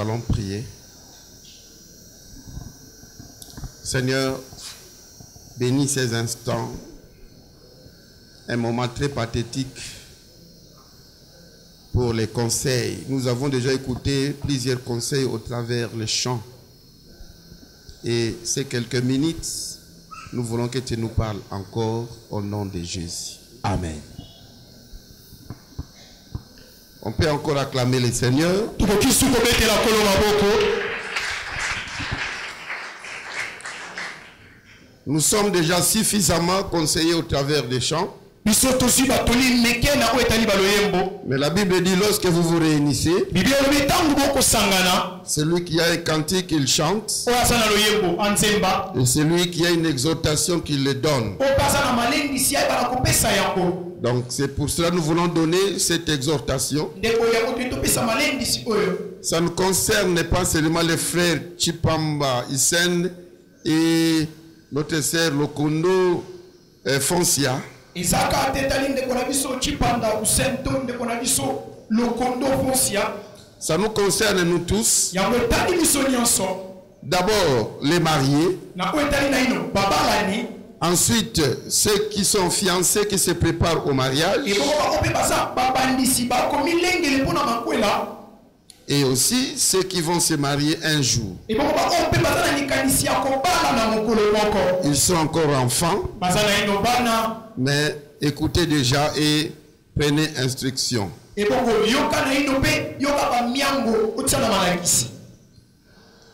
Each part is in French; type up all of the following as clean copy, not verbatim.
allons prier. Seigneur, bénis ces instants, un moment très pathétique pour les conseils. Nous avons déjà écouté plusieurs conseils au travers les chants. Et ces quelques minutes, nous voulons que tu nous parles encore au nom de Jésus. Amen. On peut encore acclamer le Seigneur. Nous sommes déjà suffisamment conseillés au travers des chants. Mais la Bible dit, lorsque vous vous réunissez, celui qui a un cantique, il chante. Et celui qui a une exhortation, qu'il le donne. Donc c'est pour cela que nous voulons donner cette exhortation. Ça ne concerne pas seulement les frères Chipamba, Isen et notre sœur Lokondo Foncia. Ça nous concerne nous tous. D'abord les mariés. Ensuite ceux qui sont fiancés, qui se préparent au mariage. Et aussi ceux qui vont se marier un jour. Ils sont encore enfants. Mais écoutez déjà et prenez instruction.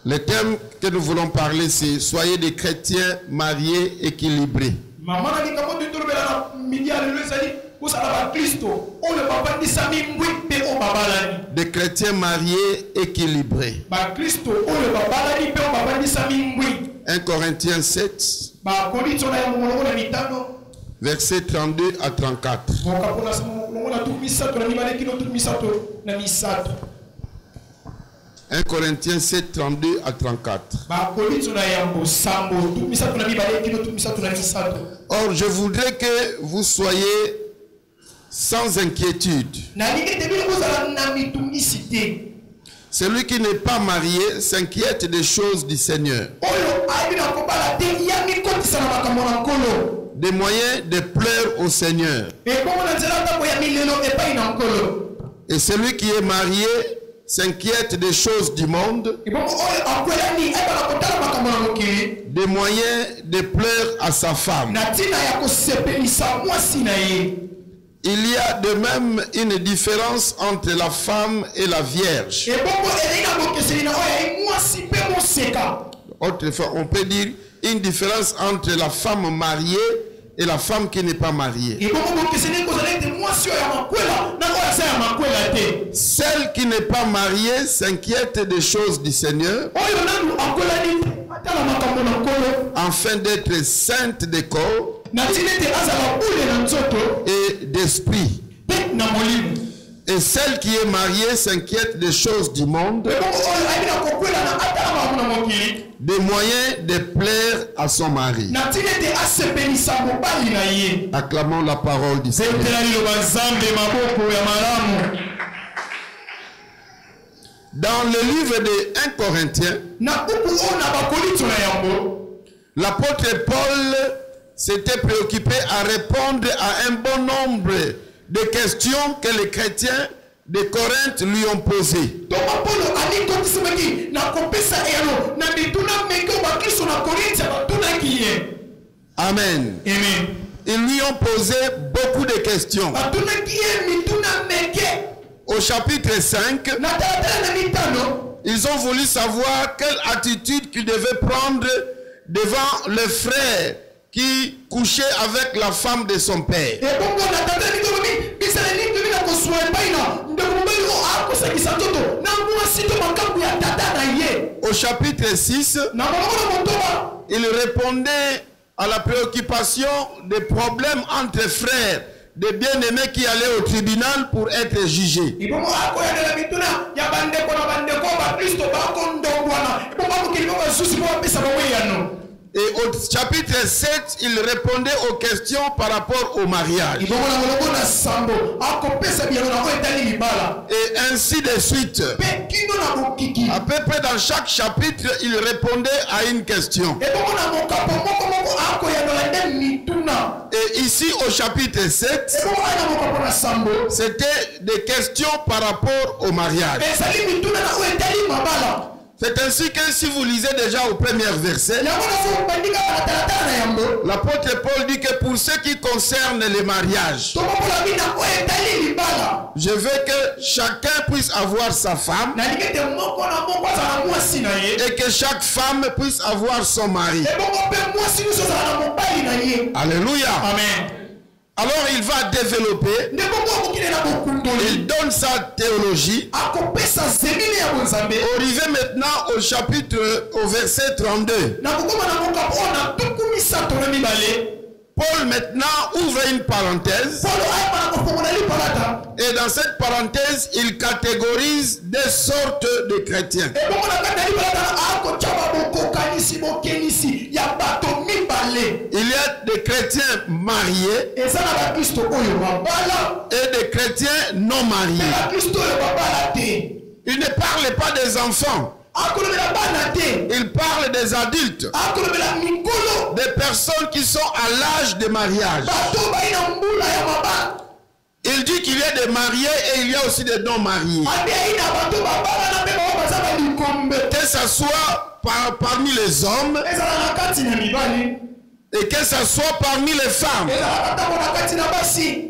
Le thème que nous voulons parler, c'est soyez des chrétiens mariés équilibrés. Des chrétiens mariés équilibrés. 1 Corinthiens 7, versets 32 à 34. 1 Corinthiens 7, 32 à 34. Or, je voudrais que vous soyez sans inquiétude. Celui qui n'est pas marié s'inquiète des choses du Seigneur, des moyens de plaire au Seigneur. Et celui qui est marié s'inquiète des choses du monde, des moyens de plaire à sa femme. Il y a de même une différence entre la femme et la vierge. Autrefois, on peut dire une différence entre la femme mariée et la femme qui n'est pas mariée. Celle qui n'est pas mariée s'inquiète des choses du Seigneur, afin d'être sainte de corps et d'esprit. Et celle qui est mariée s'inquiète des choses du monde, des moyens de plaire à son mari. Acclamons la parole du Seigneur. Dans le livre de 1 Corinthiens, l'apôtre Paul s'était préoccupé à répondre à un bon nombre de questions que les chrétiens de Corinthe lui ont posées. Amen. Ils lui ont posé beaucoup de questions. Au chapitre 5, ils ont voulu savoir quelle attitude qu'ils devaient prendre devant le frère qui couchait avec la femme de son père. Au chapitre 6, il répondait à la préoccupation des problèmes entre frères, des bien-aimés qui allaient au tribunal pour être jugés. Et au chapitre 7, il répondait aux questions par rapport au mariage. Et ainsi de suite. À peu près dans chaque chapitre, il répondait à une question. Et ici au chapitre 7, c'était des questions par rapport au mariage. C'est ainsi que si vous lisez déjà au premier verset, l'apôtre Paul dit que pour ce qui concerne les mariages, je veux que chacun puisse avoir sa femme et que chaque femme puisse avoir son mari. Alléluia. Amen. Alors il va développer, il donne sa théologie. Arrivé maintenant au chapitre, au verset 32. Paul maintenant ouvre une parenthèse. Et dans cette parenthèse, il catégorise des sortes de chrétiens. Il y a des chrétiens mariés et des chrétiens non mariés. Il ne parle pas des enfants. Il parle des adultes, des personnes qui sont à l'âge de mariage. Il dit qu'il y a des mariés et il y a aussi des non mariés. Que ce soit parmi les hommes et que ce soit parmi les femmes.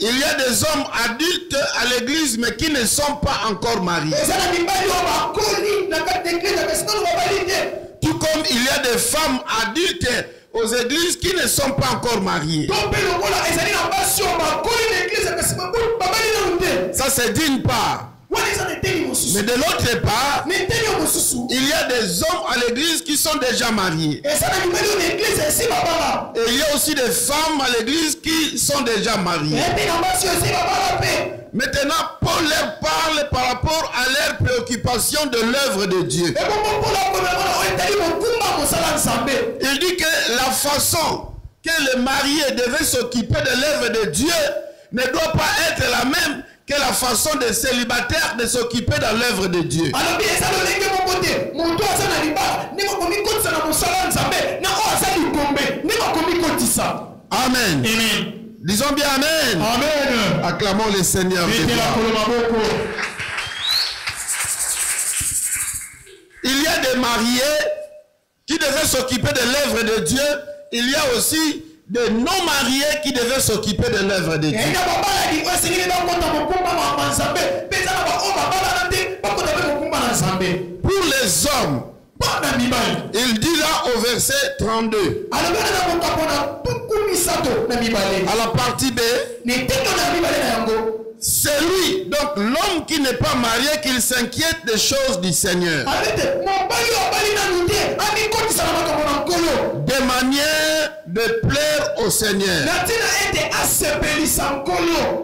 Il y a des hommes adultes à l'église mais qui ne sont pas encore mariés. Tout comme il y a des femmes adultes aux églises qui ne sont pas encore mariées. Ça c'est d'une part. Mais de l'autre part, il y a des hommes à l'église qui sont déjà mariés. Et il y a aussi des femmes à l'église qui sont déjà mariées. Maintenant, Paul leur parle par rapport à leur préoccupation de l'œuvre de Dieu. Il dit que la façon que le marié devait s'occuper de l'œuvre de Dieu ne doit pas être la même que la façon des célibataires de s'occuper dans l'œuvre de Dieu. Amen. Amen. Disons bien Amen. Amen. Acclamons le Seigneur. Il y a des mariés qui devaient s'occuper de l'œuvre de Dieu. Il y a aussi des non-mariés qui devaient s'occuper de l'œuvre de Dieu. Pour les hommes, il dit là au verset 32, à la partie B, c'est lui, donc l'homme qui n'est pas marié, qu'il s'inquiète des choses du Seigneur. De manière de plaire au Seigneur.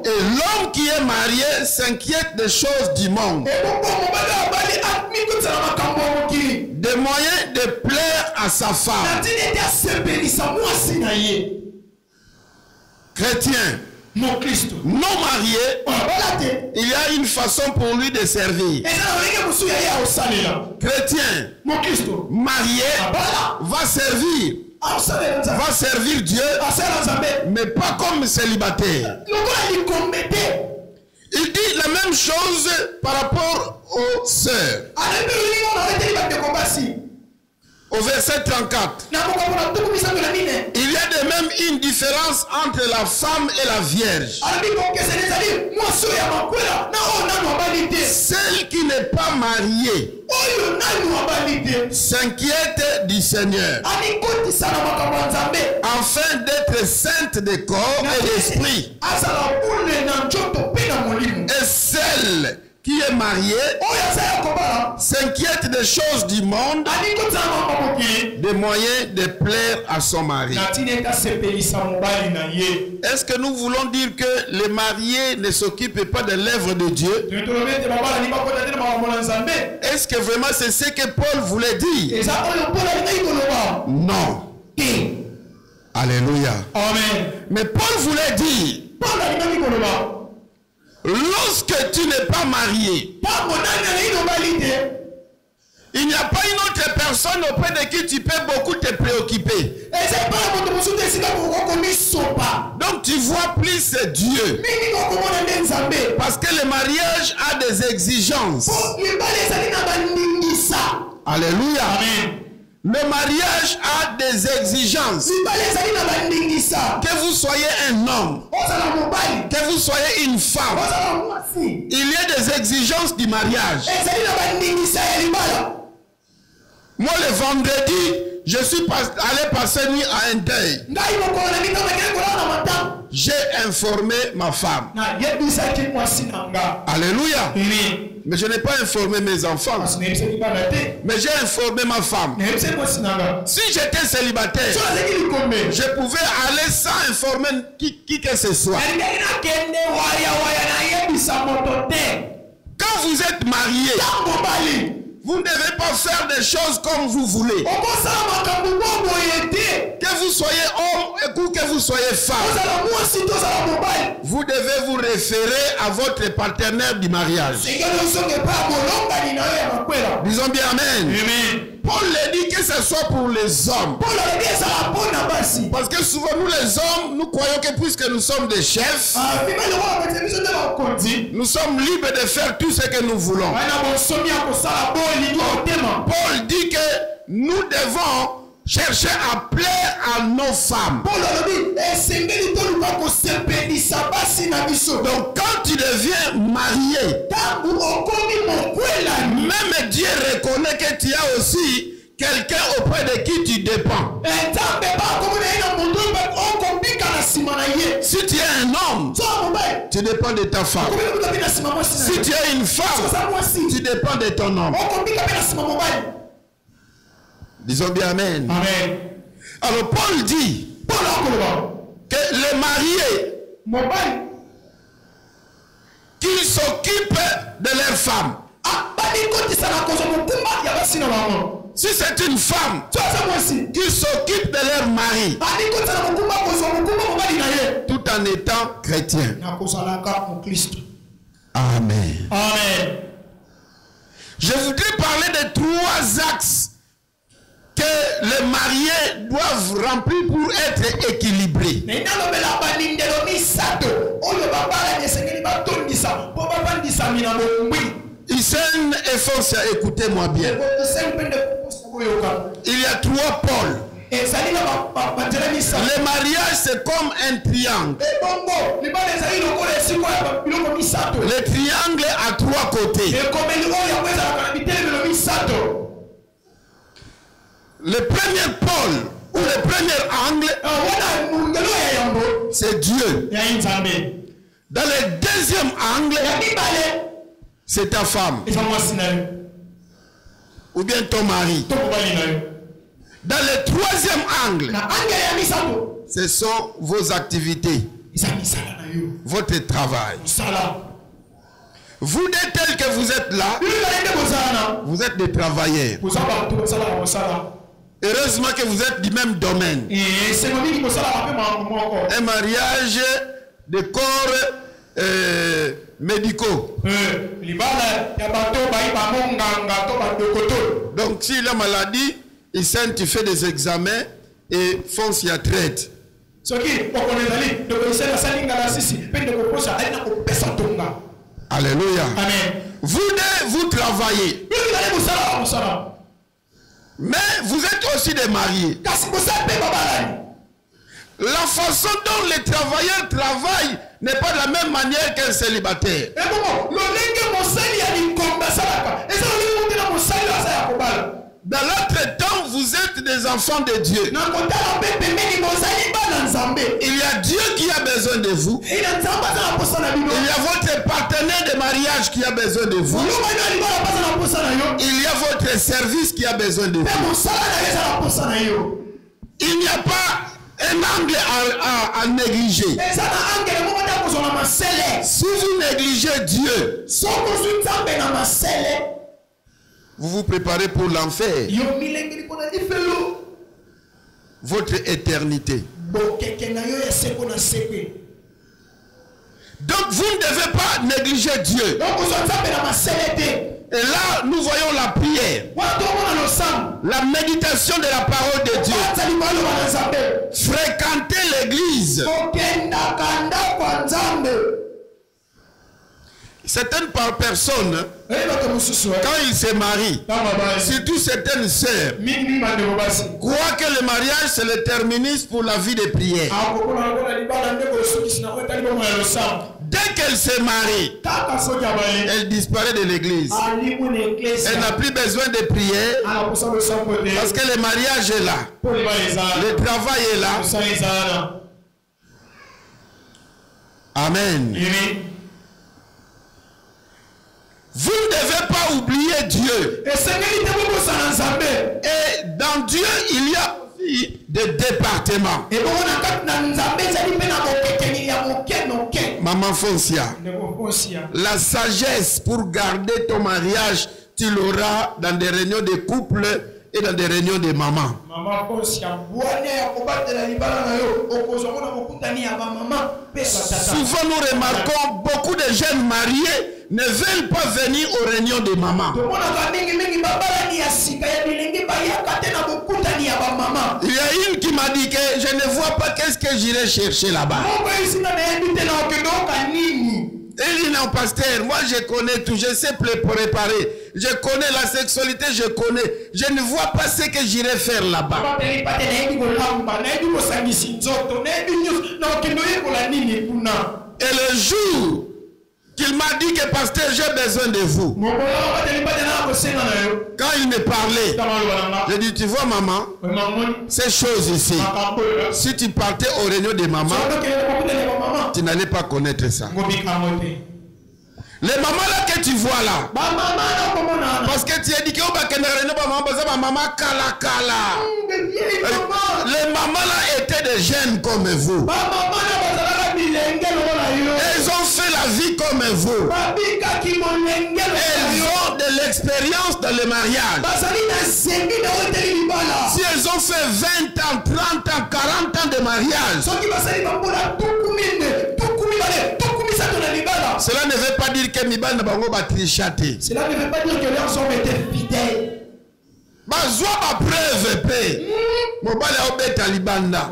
Et l'homme qui est marié s'inquiète des choses du monde. Des moyens de plaire à sa femme. Chrétien non marié, il y a une façon pour lui de servir. Chrétien marié va servir Dieu, mais pas comme célibataire. Il dit la même chose par rapport aux sœurs. Au verset 34, il y a de même une différence entre la femme et la vierge. Celle qui n'est pas mariée s'inquiète du Seigneur, afin d'être sainte de corps et d'esprit. Et celle qui est marié s'inquiète des choses du monde, des moyens de plaire à son mari. Est-ce que nous voulons dire que les mariés ne s'occupent pas de l'œuvre de Dieu? Est-ce que vraiment c'est ce que Paul voulait dire? Non. Alléluia. Amen. Mais Paul voulait dire, lorsque tu n'es pas marié, il n'y a pas une autre personne auprès de qui tu peux beaucoup te préoccuper. Donc tu vois plus Dieu. Parce que le mariage a des exigences. Alléluia. Amen. Le mariage a des exigences. Que vous soyez un homme, que vous soyez une femme, il y a des exigences du mariage. Moi, le vendredi, je suis allé passer nuit à un deuil. J'ai informé ma femme. Alléluia. Mais je n'ai pas informé mes enfants. Mais j'ai informé ma femme. Si j'étais célibataire, je pouvais aller sans informer qui que ce soit. Quand vous êtes marié, vous ne devez pas faire des choses comme vous voulez. Que vous soyez homme ou que vous soyez femme, vous devez vous référer à votre partenaire du mariage. Disons bien Amen. Paul le dit que ce soit pour les hommes. Parce que souvent nous les hommes, nous croyons que puisque nous sommes des chefs, nous sommes libres de faire tout ce que nous voulons. Paul dit que nous devons chercher à plaire à nos femmes. Donc quand tu deviens marié, même Dieu reconnaît que tu as aussi quelqu'un auprès de qui tu dépends. Si tu es un homme, tu dépends de ta femme. Si tu es une femme, tu dépends de ton homme. Disons bien Amen. Amen. Alors Paul dit que les mariés, qu'ils s'occupent de leurs femmes. Si c'est une femme qui s'occupe de leur mari, tout en étant chrétien. Amen. Amen. Je voudrais parler de 3 axes que les mariés doivent remplir pour être équilibrés. Hissène et Fonsia, écoutez-moi bien. Il y a 3 pôles. Le mariage, c'est comme un triangle. Le triangle a 3 côtés. Le premier pôle ou le premier angle, c'est Dieu. Dans le deuxième angle, c'est ta femme. Ou bien ton mari. Dans le troisième angle, ce sont vos activités, votre travail. Vous êtes tels que vous êtes là, vous êtes des travailleurs. Heureusement que vous êtes du même domaine. Un mariage de corps médicaux. Donc si la maladie, Hissène, tu fais des examens et Fonce y a traite. Alléluia. Amen. Vous travaillez. Mais vous êtes aussi des mariés. La façon dont les travailleurs travaillent n'est pas de la même manière qu'un célibataire. Dans l'autre temps, vous êtes des enfants de Dieu. Il y a Dieu qui a besoin de vous. Il y a votre partenaire de mariage qui a besoin de vous. Il y a votre service qui a besoin de vous. Il n'y a pas un angle à négliger. Si vous négligez Dieu, vous vous préparez pour l'enfer. Votre éternité. Donc vous ne devez pas négliger Dieu. Et là, nous voyons la prière, la méditation de la parole de Dieu, fréquenter l'église. Certaines personnes, quand ils se marient, surtout certaines sœurs, croient que le mariage c'est le terminus pour la vie de prière. Dès qu'elle se marie, elle disparaît de l'église. Elle n'a plus besoin de prière parce que le mariage est là, le travail est là. Amen. Vous ne devez pas oublier Dieu. Et dans Dieu, il y a aussi des départements. Maman Foncia, la sagesse pour garder ton mariage, tu l'auras dans des réunions de couple et dans des réunions de mamans. Souvent nous remarquons beaucoup de jeunes mariés ne veulent pas venir aux réunions de maman. Il y a une qui m'a dit que je ne vois pas qu'est-ce que j'irai chercher là-bas. Elle dit non, pasteur, moi je connais tout, je sais préparer, je connais la sexualité, je connais, je ne vois pas ce que j'irai faire là-bas. Et le jour qu'il m'a dit que pasteur, j'ai besoin de vous, quand il me parlait, je dis, tu vois maman, ces choses ici, si tu partais aux réunions de maman, tu n'allais pas connaître ça. Les mamans là que tu vois là, parce que tu as dit que maman kala kala. Les mamans là étaient des jeunes comme vous. Elles ont fait la vie comme vous. Elles ont de l'expérience dans le mariage. Si elles ont fait 20 ans, 30 ans, 40 ans de mariage, cela ne veut pas dire que Mibal n'a pas trichaté. Cela ne veut pas dire que leurs hommes étaient fidèles. Bazwa ba preuve pe. Mobile a obé talibanda.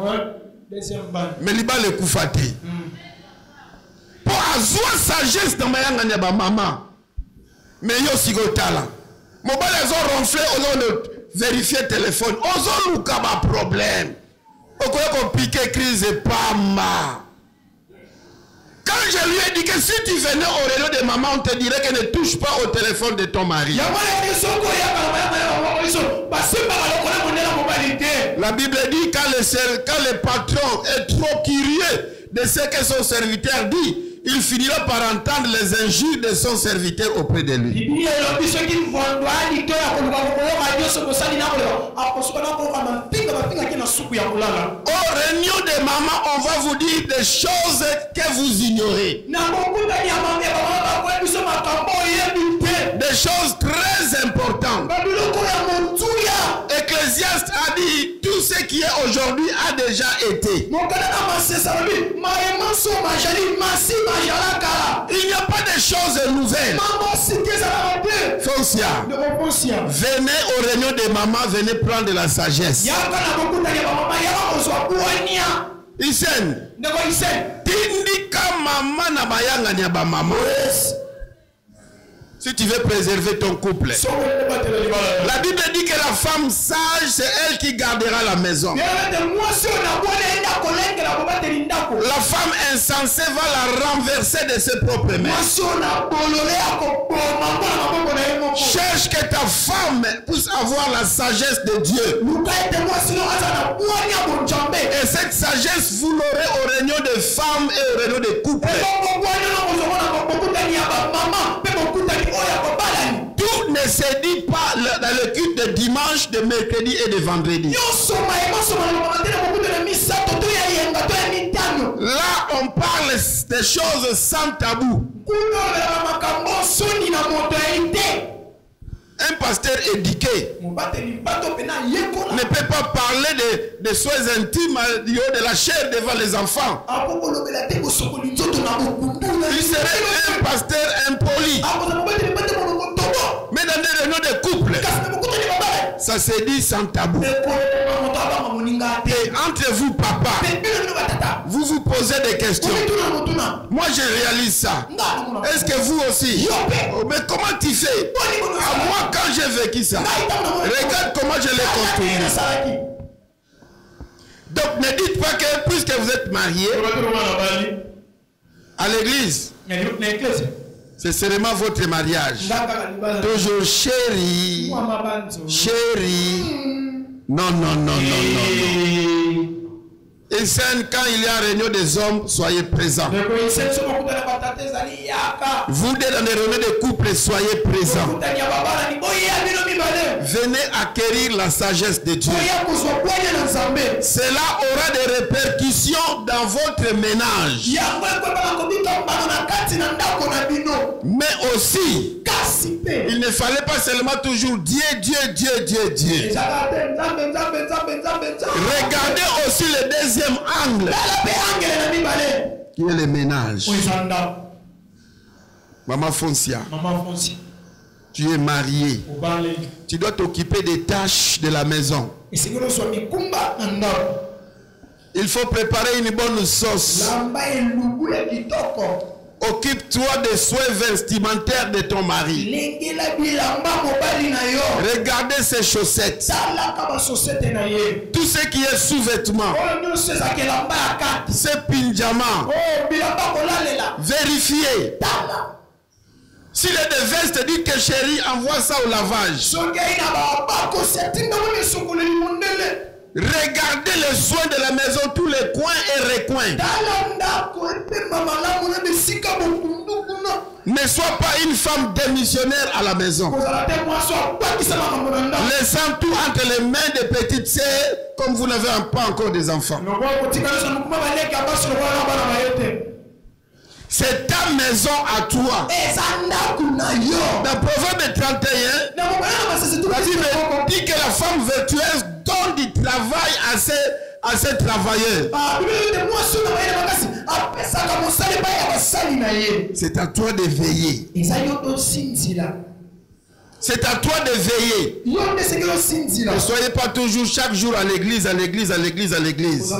Mais Libal est koufati. Pour avoir sagesse dans ma yanga ba maman. Mais yo sigotala. Mobile ils ont ronflé, ils ont vérifié le téléphone. Ils ont eu un problème. Ils ont piqué crise et pas ma. Quand je lui ai dit que si tu venais au réunion de maman, on te dirait que ne touche pas au téléphone de ton mari. La Bible dit quand le patron est trop curieux de ce que son serviteur dit, il finira par entendre les injures de son serviteur auprès de lui. Au réunion de maman, on va vous dire des choses que vous ignorez. Des choses très importantes. Ecclésiaste a dit tout ce qui est aujourd'hui a déjà été. Il n'y a pas de choses nouvelles. Foncia, venez aux réunions de maman, venez prendre la sagesse. Isen, tindika mama na bayanga nyaba mama. Si tu veux préserver ton couple, la Bible dit que la femme sage, c'est elle qui gardera la maison. La femme insensée va la renverser de ses propres mains. Cherche que ta femme puisse avoir la sagesse de Dieu. Et cette sagesse, vous l'aurez aux réunions de femmes et aux réunions de couples. Tout ne se dit pas dans le culte de dimanche, de mercredi et de vendredi. Là, on parle des choses sans tabou. Un pasteur éduqué ne peut pas parler de choses intimes du haut de la chair devant les enfants. Il serait un pasteur impoli. Mais dans des réunions de couple, ça se dit sans tabou. Et entre vous, papa, vous vous posez des questions. Moi, je réalise ça. Est-ce que vous aussi? Mais comment tu fais? À moi, quand j'ai vécu ça, regarde comment je l'ai construit. Donc, ne dites pas que puisque vous êtes marié à l'église, c'est seulement votre mariage. Toujours chérie, chérie. Non, non, non, non, non, non. Et quand il y a réunion des hommes, soyez présents. Vous êtes dans des réunions de couple, soyez présents. Venez acquérir la sagesse de Dieu. Cela aura des répercussions dans votre ménage. Mais aussi, il ne fallait pas seulement toujours Dieu, Dieu, Dieu, Dieu, Dieu. Regardez aussi le deuxième angle, qui est le ménage. Maman Foncia, tu es mariée. Tu dois t'occuper des tâches de la maison. Il faut préparer une bonne sauce. Occupe-toi des soins vestimentaires de ton mari. Regardez ses chaussettes. Tout ce qui est sous-vêtements. Ses pyjamas. Vérifiez. S'il est des vestes, dites que chérie, envoie ça au lavage. Regardez les soins de la maison, tous les coins et recoins. Ne sois pas une femme démissionnaire à la maison. Laissant tout entre les mains des petites sœurs, comme vous n'avez pas encore des enfants. C'est ta maison à toi. Dans Proverbe 31, la Bible dit que la femme vertueuse donne du travail à ses travailleurs. C'est à toi de veiller. C'est à toi de veiller. Ne soyez pas toujours chaque jour à l'église, à l'église, à l'église, à l'église.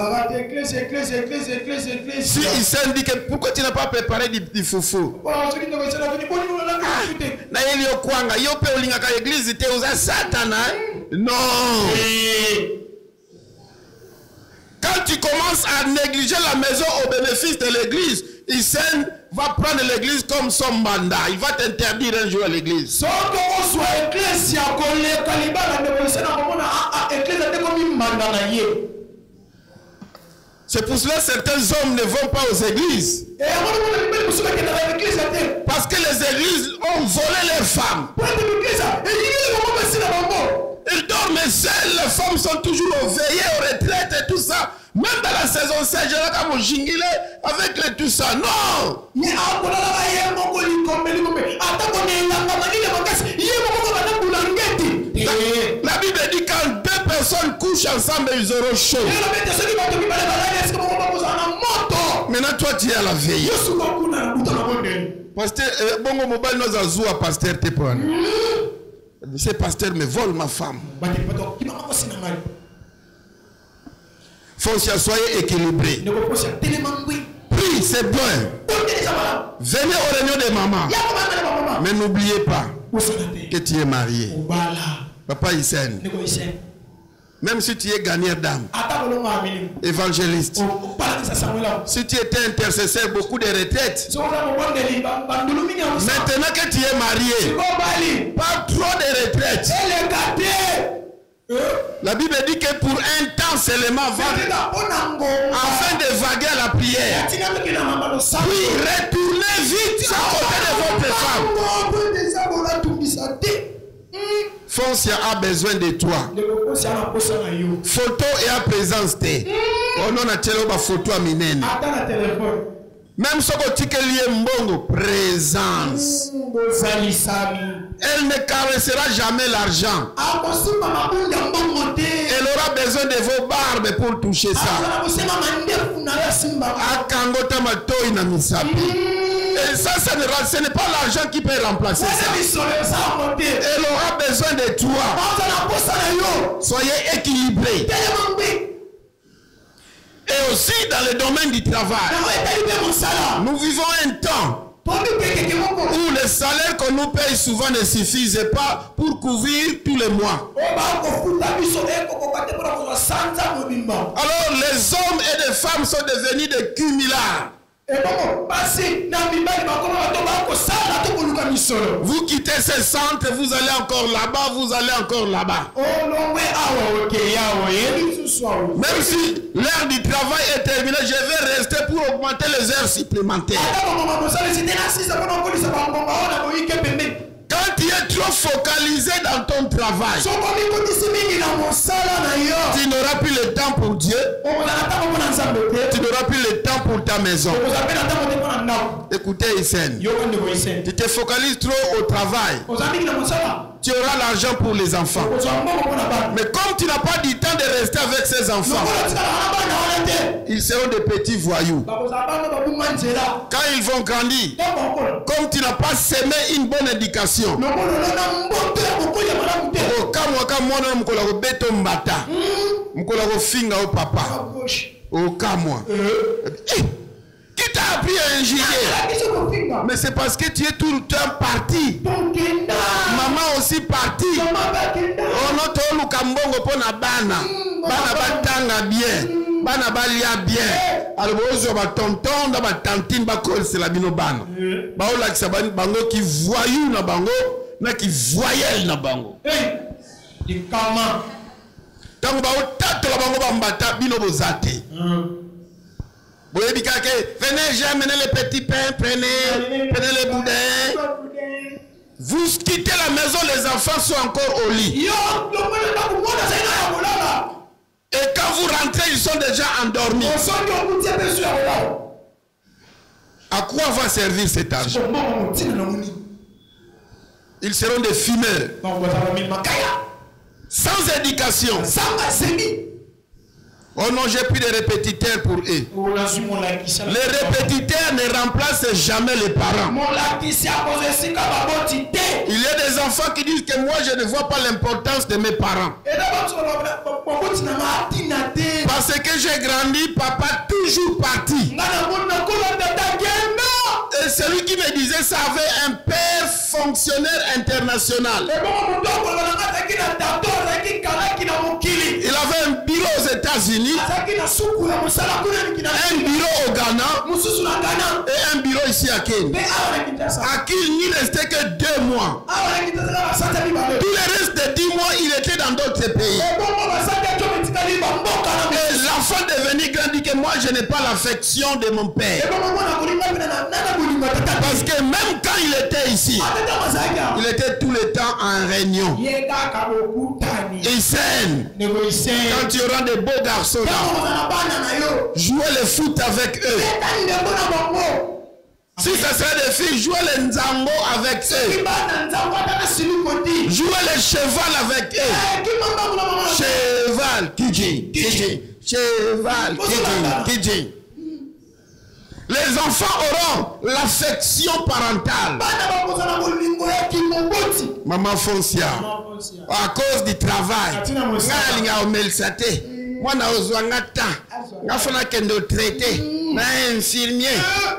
Si il dit que pourquoi tu n'as pas préparé du foufou? Non. Quand tu commences à négliger la maison au bénéfice de l'église, Isen va prendre l'église comme son mandat. Il va t'interdire un jour à l'église. C'est pour cela que certains hommes ne vont pas aux églises. Parce que les églises ont volé les femmes. Ils dorment seuls, les femmes sont toujours veillées aux retraites et tout ça. Même dans la saison 16, je l'ai comme jingilé avec les tout ça. Non! La Bible dit quand deux personnes couchent ensemble, ils auront chaud. Maintenant, toi, tu es à la veille. Pasteur, Bongo Mobile nous a joué à Pasteur Tepon. Ce pasteur me vole ma femme. Foncia, soyez équilibrés. Prie, c'est bon. Venez aux réunions des mamans. Mais n'oubliez pas que tu es marié. Papa Isen. Même si tu es gagneur d'âme, évangéliste, si tu étais intercesseur, beaucoup de retraites. Maintenant que tu es marié, pas trop de retraites. La Bible dit que pour un temps seulement, afin de vaguer à la prière, puis retournez vite à côté de votre femme. Foncia a besoin de toi. Photo et à présence. On a une photo à minene. Même si tu as mbongo, présence. Elle ne caressera jamais l'argent. Elle aura besoin de vos barbes pour toucher ça. Et ça, ce n'est pas l'argent qui peut remplacer ça. Elle aura besoin de toi. Soyez équilibrés. Et aussi dans le domaine du travail. Nous vivons un temps où les salaires qu'on nous paye souvent ne suffisent pas pour couvrir tous les mois. Alors les hommes et les femmes sont devenus des cumulards. Vous quittez ce centre, vous allez encore là-bas, vous allez encore là-bas. Même si l'heure du travail est terminée, je vais rester pour augmenter les heures supplémentaires. Quand tu es trop focalisé dans ton travail, tu n'auras plus le temps pour Dieu, tu n'auras plus le temps pour ta maison. Écoutez, Hissène, tu te focalises trop au travail, tu auras l'argent pour les enfants. Mais comme tu n'as pas du temps de rester avec ces enfants, ils seront des petits voyous. Quand ils vont grandir, comme tu n'as pas semé une bonne éducation, qui t'a appris à ingénier? Mais c'est parce que tu es tout le temps parti. Maman aussi partie. On a le Kambongo pour na bana. Bana batanga bien. Bana balia bien. Alors vous avez tonton, na ba tantine ba kol c'est la bino bana. Ba o la kisabani bango qui voyou na bango, na qui voyelle na bango. Di kama. Tango ba o tato la bango ba mbata bino bozate. Venez, j'ai amené les petits pains, prenez les boudins. Vous quittez la maison, les enfants sont encore au lit. Et quand vous rentrez, ils sont déjà endormis. À quoi va servir cet argent? Ils seront des fumeurs. Sans éducation. Oh non, j'ai plus de répétiteurs pour eux. Les répétiteurs ne remplacent jamais les parents. Il y a des enfants qui disent que moi je ne vois pas l'importance de mes parents. Parce que j'ai grandi, papa toujours parti. Et celui qui me disait ça avait un père fonctionnaire international. Il avait un bureau aux États-Unis, un bureau au Ghana et un bureau ici à Kenya. À qui il n'y restait que 2 mois. Tout le reste de 10 mois, il était dans d'autres pays. Et l'enfant devenu grand dit que moi je n'ai pas l'affection de mon père. Parce que même quand il était ici, il était tout le temps en réunion. Hissène, quand tu auras des beaux garçons là, jouez le foot avec eux. Si ce serait des filles, jouez les nzambo avec eux. Jouez les cheval avec eux. Cheval, kiji. Cheval, kiji. Les enfants auront l'affection parentale. Maman Foncia, à cause du travail, moi na fona kendo traité na infirmier.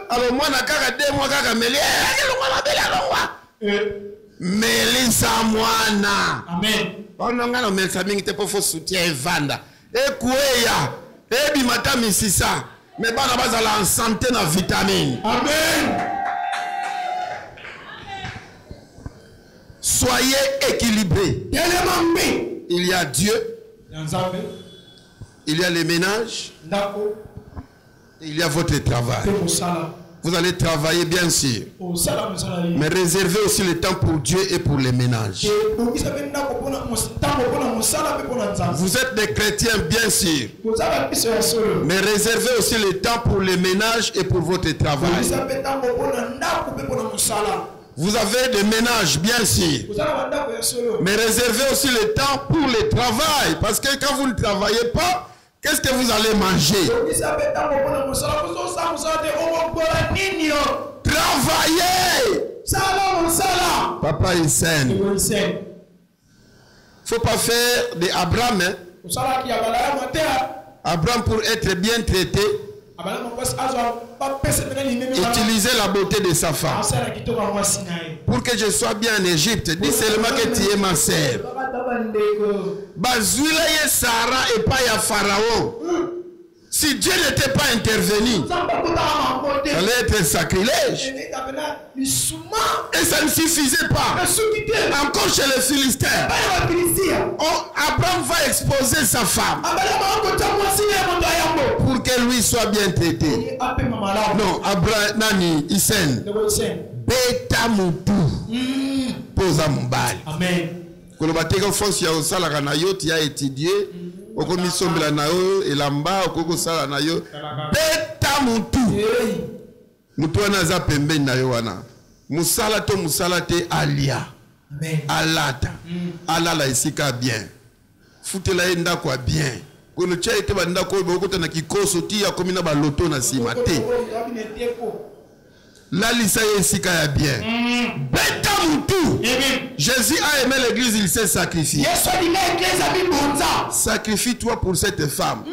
Alors moi na kaka 2 mois kaka meli Melissa mwana. Amen. On nga no Melissa mingi te pofo soutien evanda. Ekueya, ebi mata misisa. Mais bana bazala en santé na vitamine. Amen. Soyez équilibrés. Il y a Dieu. Il y a les ménages. Il y a votre travail. Vous allez travailler bien sûr. Mais réservez aussi le temps pour Dieu et pour les ménages. Vous êtes des chrétiens bien sûr. Mais réservez aussi le temps pour les ménages et pour votre travail. Vous avez des ménages, bien sûr. Mais réservez aussi le temps pour le travail. Parce que quand vous ne travaillez pas, qu'est-ce que vous allez manger? Travaillez! Papa Hissène. Il ne faut pas faire des Abraham. Hein? Abraham, pour être bien traité, utiliser la beauté de sa femme. Pour que je sois bien en Égypte, dis seulement que tu es ma sœur. Bazouila ye Sarah et pas ya Pharaon. Si Dieu n'était pas intervenu, ça allait être sacrilège. Et ça ne suffisait pas. Encore chez les Philistins, Abraham va exposer sa femme pour qu'elle lui soit bien traitée. Non, Abraham, Nani, Hissène, Beta Moutou, posa Moumbali. Amen. Quand on va te dire que tu as étudié, au commissombela nayo elamba okoko sala nayo beta mutu mutu wana za pembeni nayo wana musala to musala te alia alata alala esika bien futela enda kwa bien kono cha ete banda ko bokota na kikoso ti ya komina ba loto na sima te la lisa esika ya bien beta mutu. Jésus a aimé l'église, il s'est sacrifié. Sacrifie-toi pour cette femme.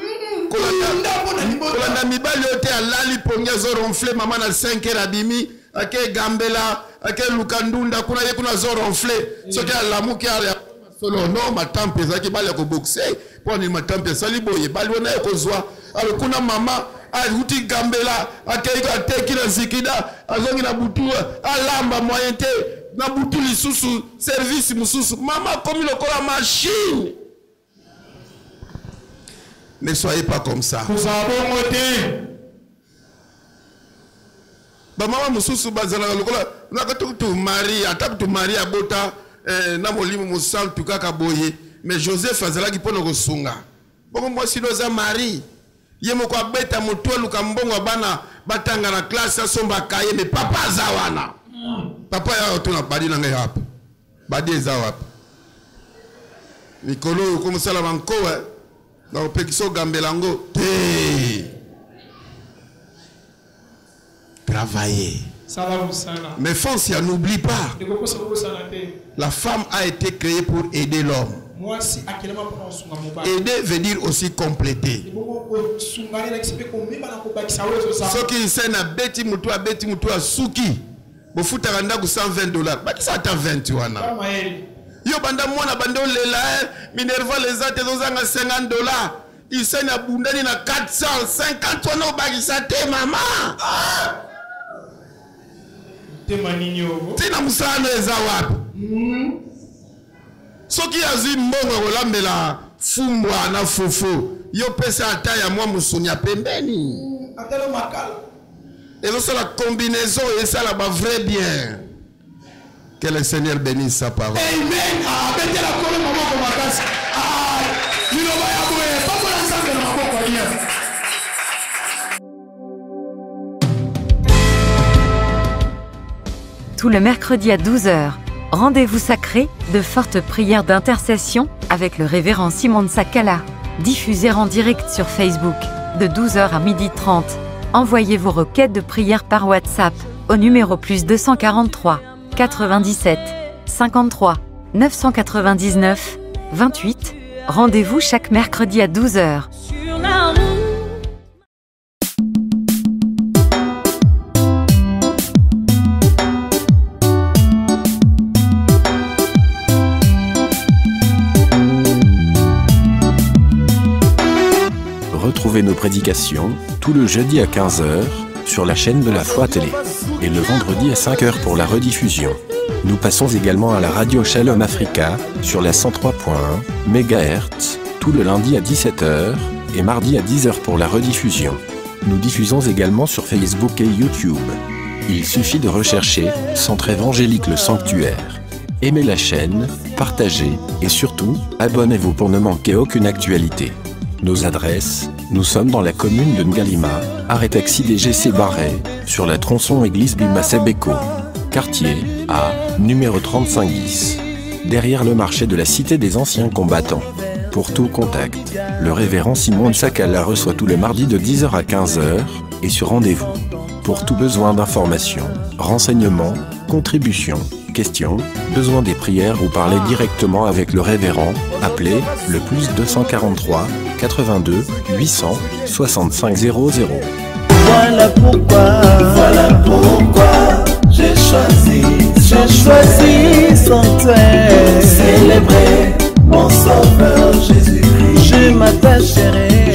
Kolanda mibali ote alali pongia zo ronfle mama na 5 abimi ake gambela ake lukandunda kuna ye kuna zo ronfle soki alamuki ala solo no matampe zaki bali ko boxer poni matampe sali boye bali wona e kozwa alors kuna mama ahuti gambela ake ateki na zikida azongi na butu alamba moyente na butu lisusu service mususu mama comme le la machine. Ne soyez pas comme ça. Ba mama mususu bazala lokola na tu mari atap tu mari abota na molimo musal tukaka boye mais Joseph azala ki pono kosunga bongo moi sino za mari ye moko abeta moto luka mbongo bana batanga na classe asomba kaye mais papa zawana papa ya otuna badi na ngai hapa badi eza hapa mikolo ko musala banko na opekiso gambelango te travailler. Mais Fonsia, n'oublie pas, la femme a été créée pour aider l'homme. Aider veut dire aussi compléter. Ce qui s'est na beti mutu a suki. Bofuta randa ku $120. Baki sa ta 20 wana. Yo banda mwana bando lela minerva les ate zanga $50. Il s'est na bundani na 450 wana baki sa te mama. Tina musano eza wapi? Soki azwi mbongo kolambela fumbwa na fufu yo pesa ata ya mwa musunya pembeni. Atelo makala. Et c'est la combinaison et ça la ba vrai bien. Que le Seigneur bénisse sa parole. Amen. Ah, la Tout le mercredi à 12h, rendez-vous sacré de fortes prières d'intercession avec le révérend Simon Sakala, diffusé en direct sur Facebook de 12h à 12h30. Envoyez vos requêtes de prière par WhatsApp au numéro +243 97 53 999 28. Rendez-vous chaque mercredi à 12h. Retrouvez nos prédications tout le jeudi à 15h sur la chaîne de la Foi Télé et le vendredi à 5h pour la rediffusion. Nous passons également à la radio Shalom Africa sur la 103.1 MHz tout le lundi à 17h et mardi à 10h pour la rediffusion. Nous diffusons également sur Facebook et YouTube. Il suffit de rechercher Centre Évangélique Le Sanctuaire. Aimez la chaîne, partagez et surtout, abonnez-vous pour ne manquer aucune actualité. Nos adresses, nous sommes dans la commune de Ngalima, arrêt taxi DGC Barret, sur la tronçon église Bima Sebeko. quartier A, numéro 3510, derrière le marché de la Cité des Anciens Combattants. Pour tout contact, le révérend Simon Sakala reçoit tous les mardis de 10h à 15h et sur rendez-vous. Pour tout besoin d'informations, renseignements, contributions, questions, besoin des prières ou parler directement avec le révérend, appelez le +243 82 800 65 00. Voilà pourquoi j'ai choisi son terre, célébrer mon sauveur Jésus-Christ. Je m'attacherai